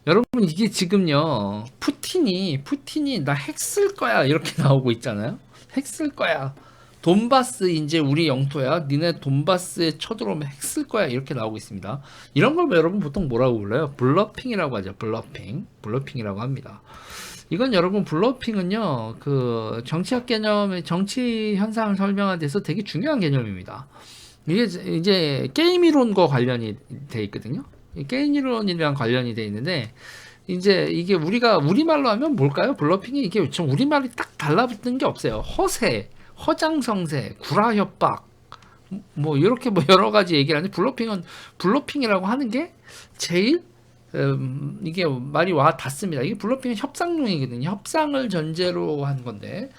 여러분 이게 지금요 푸틴이 나 핵 쓸 거야 이렇게 나오고 있잖아요. 핵 쓸 거야. 돈바스 이제 우리 영토야. 니네 돈바스에 쳐들어오면 핵 쓸 거야 이렇게 나오고 있습니다. 이런 걸 여러분 보통 뭐라고 불러요? 블러핑이라고 하죠. 블러핑이라고 합니다. 이건 여러분 블러핑은요 그 정치학 개념의 정치 현상을 설명하는 데서 되게 중요한 개념입니다. 이게 이제 게임 이론과 관련이 돼 있거든요. 게임 이론이랑 관련이 돼 있는데 이제 이게 우리가 우리말로 하면 뭘까요? 블러핑이 이게 좀 우리말이 딱 달라붙는 게 없어요. 허세, 허장성세, 구라협박 뭐 이렇게 뭐 여러 가지 얘기를 하는데 블러핑이라고 하는 게 제일 이게 말이 와 닿습니다. 이게 블러핑은 협상용이거든요. 협상을 전제로 한 건데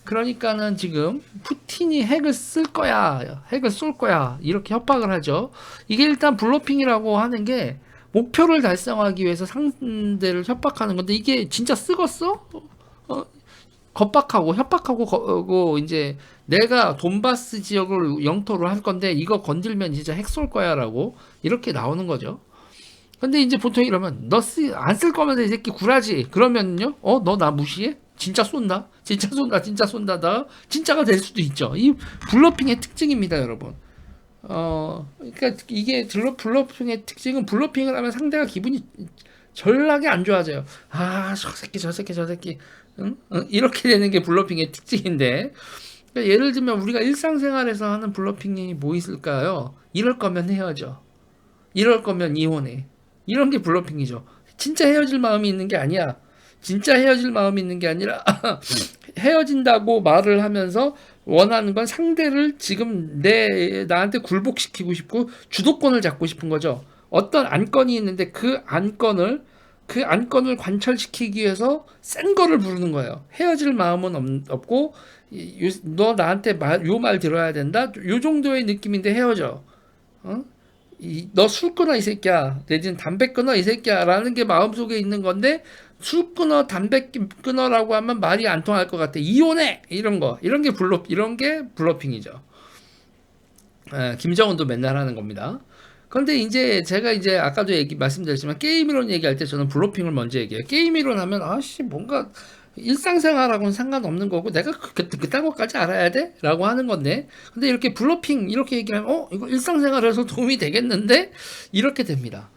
그러니까는 지금 푸틴이 핵을 쓸 거야, 핵을 쏠 거야 이렇게 협박을 하죠. 이게 일단 블러핑이라고 하는 게 목표를 달성하기 위해서 상대를 협박하는 건데 이게 진짜 쓰겄어? 어, 겁박하고 협박하고 이제 내가 돈바스 지역을 영토로 할 건데 이거 건들면 진짜 핵 쏠 거야라고 이렇게 나오는 거죠. 근데 이제 보통 이러면 너 안 쓸 거면 이 새끼 구라지. 그러면요, 너 나 무시해? 진짜 쏜다. 진짜 쏜다. 진짜 쏜다. 나 진짜가 될 수도 있죠. 이 블러핑의 특징입니다, 여러분. 그러니까 이게 블러핑의 특징은 블러핑을 하면 상대가 기분이 전락이 안 좋아져요. 아, 저 새끼. 응? 이렇게 되는 게 블러핑의 특징인데. 그러니까 예를 들면 우리가 일상생활에서 하는 블러핑이 뭐 있을까요? 이럴 거면 헤어져. 이럴 거면 이혼해. 이런 게 블러핑이죠. 진짜 헤어질 마음이 있는 게 아니야. 진짜 헤어질 마음이 있는 게 아니라 헤어진다고 말을 하면서 원하는 건 상대를 지금 나한테 굴복시키고 싶고 주도권을 잡고 싶은 거죠. 어떤 안건이 있는데 그 안건을 관철시키기 위해서 센 거를 부르는 거예요. 헤어질 마음은 없고 너 나한테 요 말 들어야 된다. 요 정도의 느낌인데 헤어져. 어? 너 술 끊어 이 새끼야 내지는 담배 끊어 이 새끼야 라는 게 마음속에 있는 건데 술 끊어 담배 끊어라고 하면 말이 안 통할 것 같아. 이혼해 이런 게 블러핑이죠. 김정은도 맨날 하는 겁니다. 그런데 이제 제가 이제 아까도 말씀드렸지만 게임 이론 얘기할 때 저는 블러핑을 먼저 얘기해요. 게임 이론 하면 아씨 뭔가 일상생활하고는 상관없는 거고 내가 그딴 것까지 알아야 돼? 라고 하는 건데 근데 이렇게 블러핑 이렇게 얘기하면 이거 일상생활에서 도움이 되겠는데? 이렇게 됩니다.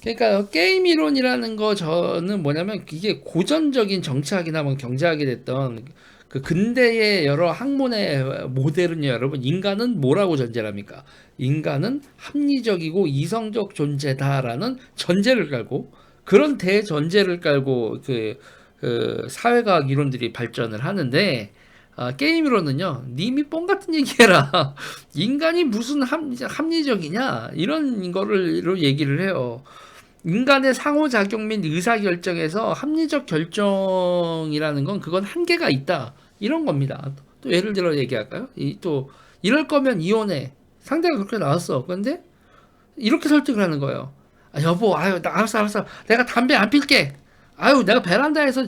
그러니까 게임 이론이라는 거 저는 뭐냐면 이게 고전적인 정치학이나 뭐 경제학이 됐던 그 근대의 여러 학문의 모델은요 여러분 인간은 뭐라고 전제를 합니까? 인간은 합리적이고 이성적 존재다라는 전제를 깔고 그런 대전제를 깔고 그 사회과학 이론들이 발전을 하는데 게임 이론은요 님이 뻥 같은 얘기해라. 인간이 무슨 합리적이냐 이런 거를 얘기를 해요. 인간의 상호작용 및 의사결정에서 합리적 결정이라는 건 그건 한계가 있다. 이런 겁니다. 또 예를 들어 얘기할까요? 또 이럴 거면 이혼해. 상대가 그렇게 나왔어. 그런데 이렇게 설득을 하는 거예요. 여보, 나 알았어. 내가 담배 안 필게. 내가 베란다에서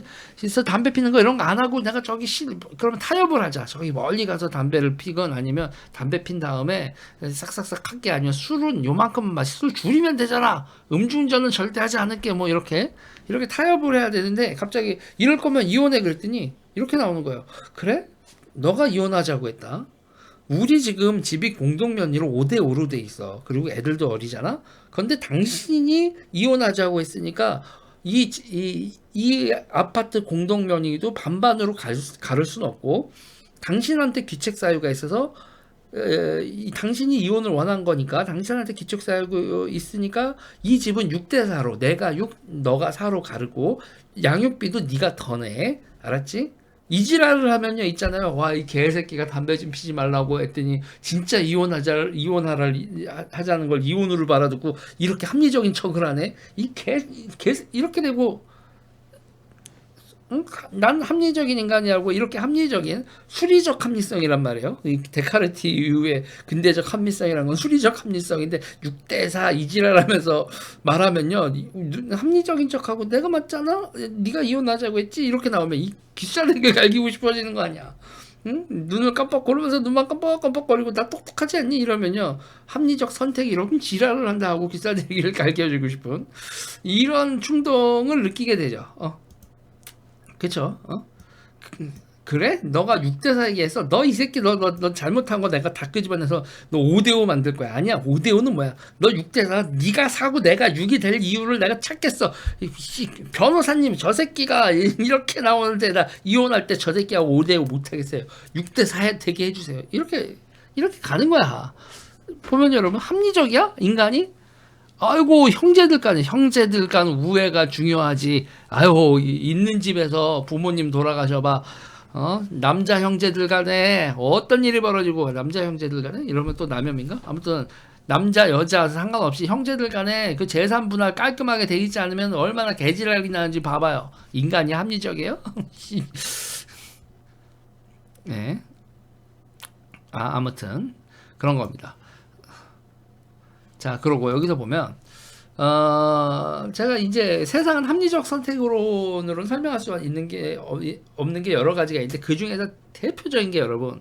담배 피는 거 이런 거 안 하고 내가 그러면 타협을 하자. 저기 멀리 가서 담배를 피건 아니면 담배 핀 다음에 싹싹싹 할게 아니면 술은 요만큼 술 줄이면 되잖아. 음주운전은 절대 하지 않을게. 뭐 이렇게 타협을 해야 되는데 갑자기 이럴 거면 이혼해 그랬더니 이렇게 나오는 거예요. 그래? 너가 이혼하자고 했다. 우리 지금 집이 공동면리로 5대5로 돼 있어. 그리고 애들도 어리잖아. 그런데 당신이 이혼하자고 했으니까 이 아파트 공동명의도 반반으로 가를 수는 없고 당신한테 귀책 사유가 있어서 당신이 이혼을 원한 거니까 당신한테 귀책 사유가 있으니까 이 집은 6대4로 내가 6 너가 4로 가르고 양육비도 네가 더 내. 알았지? 이 지랄을 하면요 있잖아요. 와, 이 개새끼가 담배 좀 피지 말라고 했더니 진짜 하자는 걸 이혼으로 받아듣고 이렇게 합리적인 척을 하네. 이렇게 되고 응? 난 합리적인 인간이라고 이렇게 합리적인 수리적 합리성이란 말이에요. 이 데카르트 이후에 근대적 합리성이라는 건 수리적 합리성인데 6대4 이지랄하면서 말하면요 합리적인 척하고 내가 맞잖아 네가 이혼하자고 했지 이렇게 나오면 이 귀살되게 갈기고 싶어지는 거 아니야. 응? 눈을 깜빡거리면서 눈만 깜빡깜빡거리고 나 똑똑하지 않니? 이러면요. 합리적 선택 이러면 지랄을 한다 하고 기사대기를 갈겨주고 싶은 이런 충동을 느끼게 되죠. 그쵸? 그래? 너가 6대4 얘기해서 너 이 새끼 너 잘못한 거 내가 다 끄집어내서 너 5대5 만들 거야. 아니야. 5대5는 뭐야? 너 6대4 네가 사고 내가 6이 될 이유를 내가 찾겠어. 변호사님 저 새끼가 이렇게 나오는데 나 이혼할 때 저 새끼하고 5대5 못 하겠어요. 6대4 되게 해주세요. 이렇게 가는 거야. 보면 여러분 합리적이야? 인간이? 아이고 형제들 간 우애가 중요하지. 아유 있는 집에서 부모님 돌아가셔봐. 남자 형제들 간에 어떤 일이 벌어지고 남자 형제들 간에 이러면 또 남혐인가? 아무튼 남자 여자 상관없이 형제들 간에 그 재산 분할 깔끔하게 돼 있지 않으면 얼마나 개지랄이 나는지 봐봐요. 인간이 합리적이에요? 네. 아무튼 그런 겁니다. 자, 그러고 여기서 보면 제가 이제 세상은 합리적 선택으로는 설명할 수 있는 게 없는 게 여러 가지가 있는데 그 중에서 대표적인 게 여러분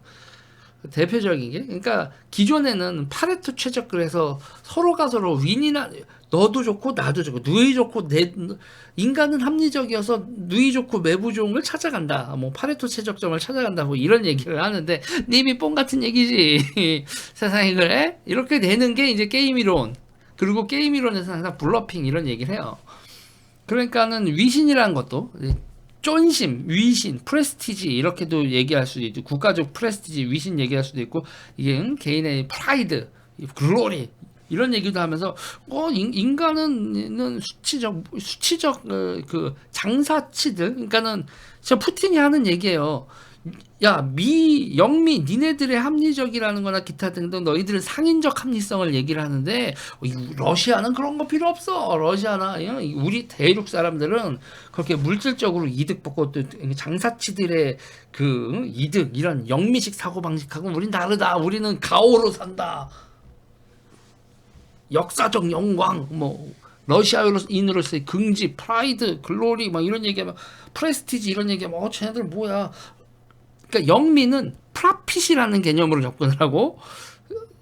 대표적인 게 그러니까 기존에는 파레토 최적을 해서 서로가 서로 윈이나 너도 좋고 나도 좋고 누이 좋고 내 인간은 합리적이어서 누이 좋고 매부 좋은 걸 찾아간다 뭐 파레토 최적점을 찾아간다 뭐 이런 얘기를 하는데 님이 뽕 같은 얘기지 세상에 그래 이렇게 되는 게 이제 게임 이론 그리고 게임 이론에서 항상 블러핑 이런 얘기를 해요. 그러니까는 위신이라는 것도 쫀심, 위신, 프레스티지 이렇게도 얘기할 수도 있고 국가적 프레스티지, 위신 얘기할 수도 있고 이게 개인의 프라이드, 글로리 이런 얘기도 하면서 인간은 수치적 그 장사치들 그러니까는 저 푸틴이 하는 얘기예요. 야, 영미, 니네들의 합리적이라는 거나 기타 등등 너희들은 상인적 합리성을 얘기를 하는데, 러시아는 그런 거 필요 없어. 러시아나, 우리 대륙 사람들은 그렇게 물질적으로 이득 받고 또 장사치들의 그 이득, 이런 영미식 사고방식하고는 우린 다르다. 우리는 가오로 산다. 역사적 영광, 뭐, 러시아인으로서의 긍지, 프라이드, 글로리, 막 이런 얘기하면, 프레스티지 이런 얘기하면, 쟤네들 뭐야. 그러니까 영미는 프라핏이라는 개념으로 접근을 하고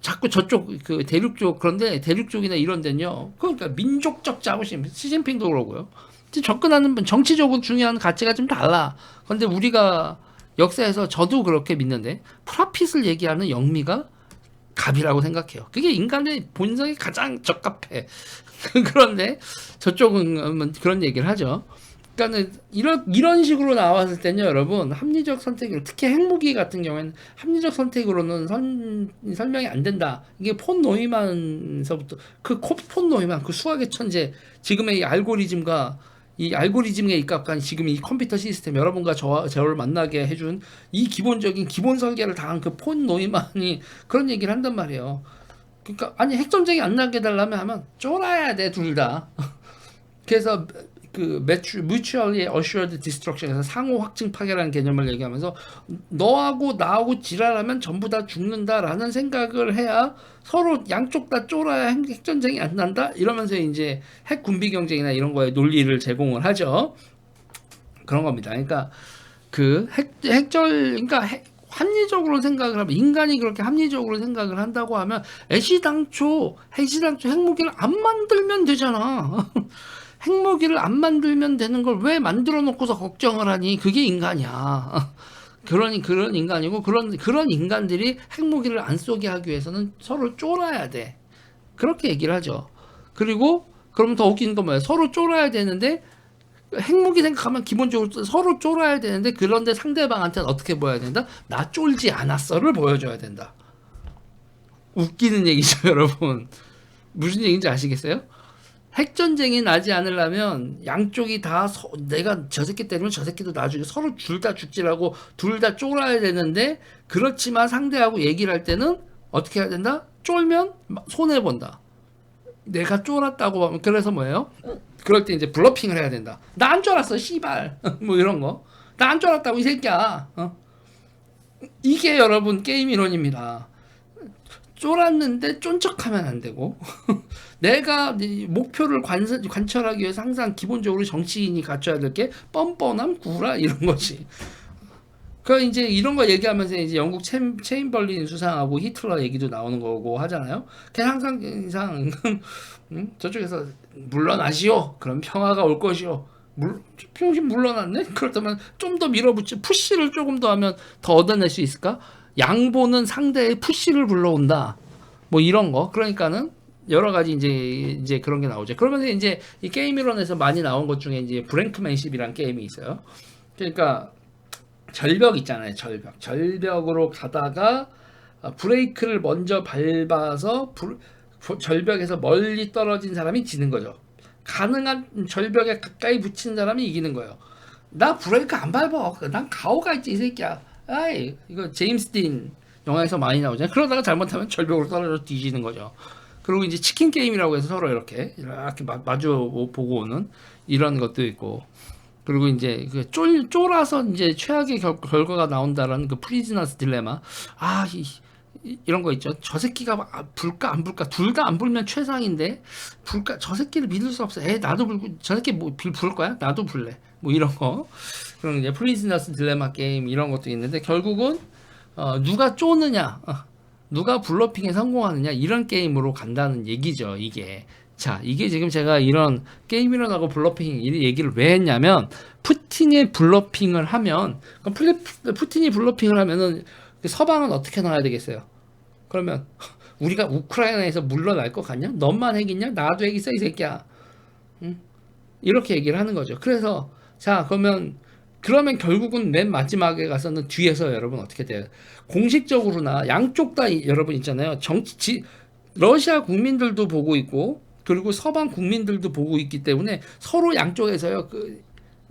자꾸 저쪽 그 대륙 쪽 그런데 대륙 쪽이나 이런 데는요. 그러니까 민족적 자부심 시진핑도 그러고요. 접근하는 정치적으로 중요한 가치가 좀 달라. 그런데 우리가 역사에서 저도 그렇게 믿는데 프라핏을 얘기하는 영미가 갑이라고 생각해요. 그게 인간의 본성에 가장 적합해. 그런데 저쪽은 그런 얘기를 하죠. 그러니까는 이런 식으로 나왔을 때는요, 여러분 합리적 선택으로 특히 핵무기 같은 경우에는 합리적 선택으로는 설명이 안 된다. 이게 폰 노이만서부터 폰 노이만 그 수학의 천재 지금의 이 알고리즘과 이 알고리즘에 입각한 지금 이 컴퓨터 시스템 여러분과 저를 만나게 해준 이 기본적인 기본 설계를 당한 그 폰 노이만이 그런 얘기를 한단 말이에요. 그러니까 아니 핵전쟁이 안 나게 달라면 하면 쫄아야 돼 둘 다. 그래서 그 mutually assured destruction에서 상호 확증 파괴라는 개념을 얘기하면서 너하고 나하고 지랄하면 전부 다 죽는다라는 생각을 해야 서로 양쪽 다 쫄아야 핵전쟁이 안 난다 이러면서 이제 핵 군비 경쟁이나 이런 거에 논리를 제공을 하죠. 그런 겁니다. 그러니까 그 그러니까 합리적으로 생각을 하면 인간이 그렇게 합리적으로 생각을 한다고 하면 애시당초 핵무기를 안 만들면 되잖아. 핵무기를 안 만들면 되는 걸 왜 만들어 놓고서 걱정을 하니? 그게 인간이야. 그런 인간이고 그런 인간들이 핵무기를 안 쏘게 하기 위해서는 서로 쫄아야 돼. 그렇게 얘기를 하죠. 그리고 그러면 더 웃기는 건 뭐야? 서로 쫄아야 되는데 핵무기 생각하면 기본적으로 서로 쫄아야 되는데 그런데 상대방한테는 어떻게 보여야 된다? 나 쫄지 않았어를 보여줘야 된다. 웃기는 얘기죠, 여러분. 무슨 얘기인지 아시겠어요? 핵전쟁이 나지 않으려면 양쪽이 다 내가 저 새끼 때리면 저 새끼도 나중에 서로 둘 다 죽지라고 둘 다 쫄아야 되는데 그렇지만 상대하고 얘기를 할 때는 어떻게 해야 된다? 쫄면 손해본다. 내가 쫄았다고 하면 그래서 뭐예요? 그럴 때 이제 블러핑을 해야 된다. 나 안 쫄았어 씨발 뭐 이런 거. 나 안 쫄았다고 이 새끼야. 이게 여러분 게임 이론입니다. 쫄았는데 쫀 척하면 안 되고 내가 목표를 관철하기 위해서 항상 기본적으로 정치인이 갖춰야 될 게 뻔뻔함 구라 이런 거지. 그 이제 이런 거 얘기하면서 이제 영국 체인벌린 수상하고 히틀러 얘기도 나오는 거고 하잖아요. 걔 항상 저쪽에서 물러나시오. 그럼 평화가 올 것이오. 평신 물러났네? 그렇다면 좀 더 밀어붙이 푸시를 조금 더 하면 더 얻어낼 수 있을까? 양보는 상대의 푸시를 불러온다. 뭐 이런 거. 그러니까는 여러 가지 이제 그런 게 나오죠. 그러면서 이제 이 게임 이론에서 많이 나온 것 중에 이제 브랭크맨십이라는 게임이 있어요. 그러니까 절벽 있잖아요. 절벽으로 가다가 브레이크를 먼저 밟아서 절벽에서 멀리 떨어진 사람이 지는 거죠. 가능한 절벽에 가까이 붙이는 사람이 이기는 거예요. 나 브레이크 안 밟아. 난 가오가 있지 이 새끼야. 아이 이거 제임스 딘 영화에서 많이 나오잖아요. 그러다가 잘못하면 절벽으로 떨어져 뒤지는 거죠. 그리고 이제 치킨 게임이라고 해서 서로 이렇게 마주 보고 오는 이런 것도 있고. 그리고 이제 그 쫄아서 이제 최악의 결과가 나온다라는 그 프리즈너스 딜레마. 이런 거 있죠. 저 새끼가 불까 안 불까 둘 다 안 불면 최상인데 불까 저 새끼를 믿을 수 없어. 나도 불고 저 새끼 뭐 불 거야? 나도 불래. 뭐 이런 거. 그런 이제 프리즈너스 딜레마 게임 이런 것도 있는데 결국은 누가 쪼느냐, 누가 블러핑에 성공하느냐 이런 게임으로 간다는 얘기죠. 이게. 자, 이게 지금 제가 이런 게임 이론하고 블러핑 이 얘기를 왜 했냐면 푸틴이 블러핑을 하면 푸틴이 블러핑을 하면은 서방은 어떻게 나와야 되겠어요? 그러면 우리가 우크라이나에서 물러날 것 같냐? 너만 핵 있냐? 나도 핵 있어 이 새끼야. 응? 이렇게 얘기를 하는 거죠. 그래서 자 그러면 결국은 맨 마지막에 가서는 뒤에서 여러분 어떻게 돼요? 공식적으로나 양쪽 다 여러분 있잖아요. 러시아 국민들도 보고 있고 그리고 서방 국민들도 보고 있기 때문에 서로 양쪽에서요.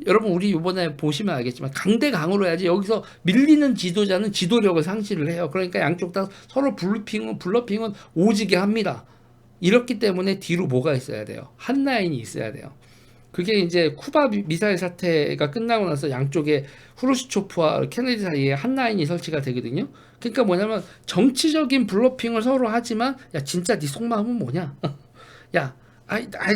여러분 우리 이번에 보시면 알겠지만 강대강으로 해야지 여기서 밀리는 지도자는 지도력을 상실을 해요. 그러니까 양쪽 다 서로 블러핑은 오지게 합니다. 이렇기 때문에 뒤로 뭐가 있어야 돼요? 한 라인이 있어야 돼요. 그게 이제 쿠바 미사일 사태가 끝나고 나서 양쪽에 후르시초프와 케네디 사이에 한 라인이 설치가 되거든요. 그러니까 뭐냐면 정치적인 블러핑을 서로 하지만 야 진짜 네 속마음은 뭐냐? 야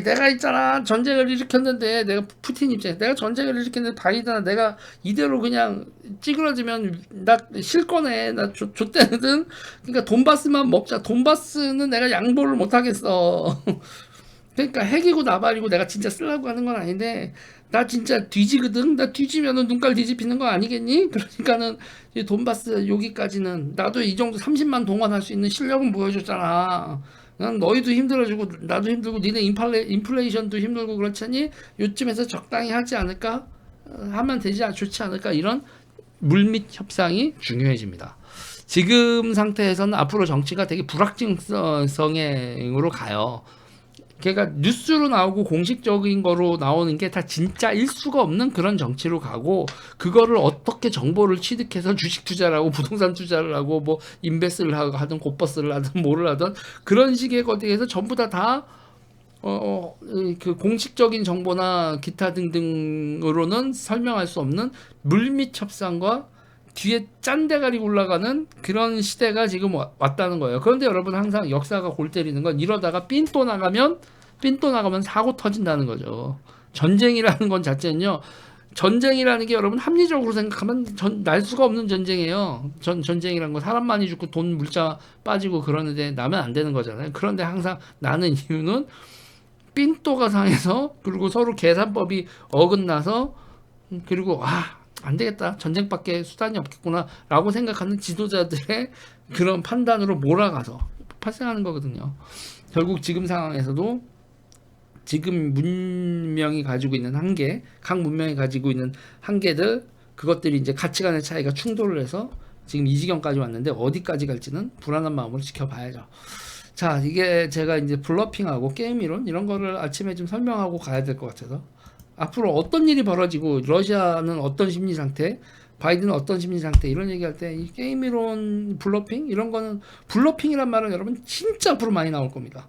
내가 있잖아 전쟁을 일으켰는데 내가 푸틴 입장에 내가 전쟁을 일으켰는데 바이든아 내가 이대로 그냥 찌그러지면 나 실거네 나 좆대거든. 그러니까 돈바스만 먹자. 돈바스는 내가 양보를 못 하겠어. 그러니까 핵이고 나발이고 내가 진짜 쓰려고 하는 건 아닌데 나 진짜 뒤지거든. 나 뒤지면은 눈깔 뒤집히는 거 아니겠니? 그러니까는 이 돈바스 여기까지는 나도 이 정도 30만 동원할 수 있는 실력은 보여줬잖아. 난 너희도 힘들어지고 나도 힘들고 니네 인플레이션도 힘들고 그렇잖니? 요쯤에서 적당히 하지 않을까? 하면 좋지 않을까? 이런 물밑 협상이 중요해집니다. 지금 상태에서는 앞으로 정치가 되게 불확정성으로 가요. 걔가 뉴스로 나오고 공식적인 거로 나오는 게 다 진짜일 수가 없는 그런 정치로 가고 그거를 어떻게 정보를 취득해서 주식 투자를 하고 부동산 투자를 하고 뭐 인베스를 하든 곧버스를 하든 뭐를 하든 그런 식의 것에서 전부 그 공식적인 정보나 기타 등등으로는 설명할 수 없는 물밑 협상과 뒤에 짠대가리 올라가는 그런 시대가 지금 왔다는 거예요. 그런데 여러분 항상 역사가 골 때리는 건 이러다가 삔또 나가면 사고 터진다는 거죠. 전쟁이라는 건 자체는요. 전쟁이라는 게 여러분 합리적으로 생각하면 날 수가 없는 전쟁이에요. 전쟁이라는 건 사람 많이 죽고 돈 물자 빠지고 그러는데 나면 안 되는 거잖아요. 그런데 항상 나는 이유는 삔또가 상해서 그리고 서로 계산법이 어긋나서 그리고 안 되겠다. 전쟁밖에 수단이 없겠구나. 라고 생각하는 지도자들의 그런 판단으로 몰아가서 발생하는 거거든요. 결국 지금 상황에서도 지금 문명이 가지고 있는 한계, 각 문명이 가지고 있는 한계들, 그것들이 이제 가치관의 차이가 충돌을 해서 지금 이 지경까지 왔는데 어디까지 갈지는 불안한 마음으로 지켜봐야죠. 자, 이게 제가 이제 블러핑하고 게임 이론 이런 거를 아침에 좀 설명하고 가야 될 것 같아서 앞으로 어떤 일이 벌어지고 러시아는 어떤 심리 상태, 바이든은 어떤 심리 상태 이런 얘기할 때 이 게임 이론 블러핑 이런 거는 블러핑이란 말은 여러분 진짜 앞으로 많이 나올 겁니다.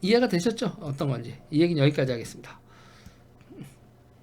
이해가 되셨죠? 어떤 건지 이 얘기는 여기까지 하겠습니다.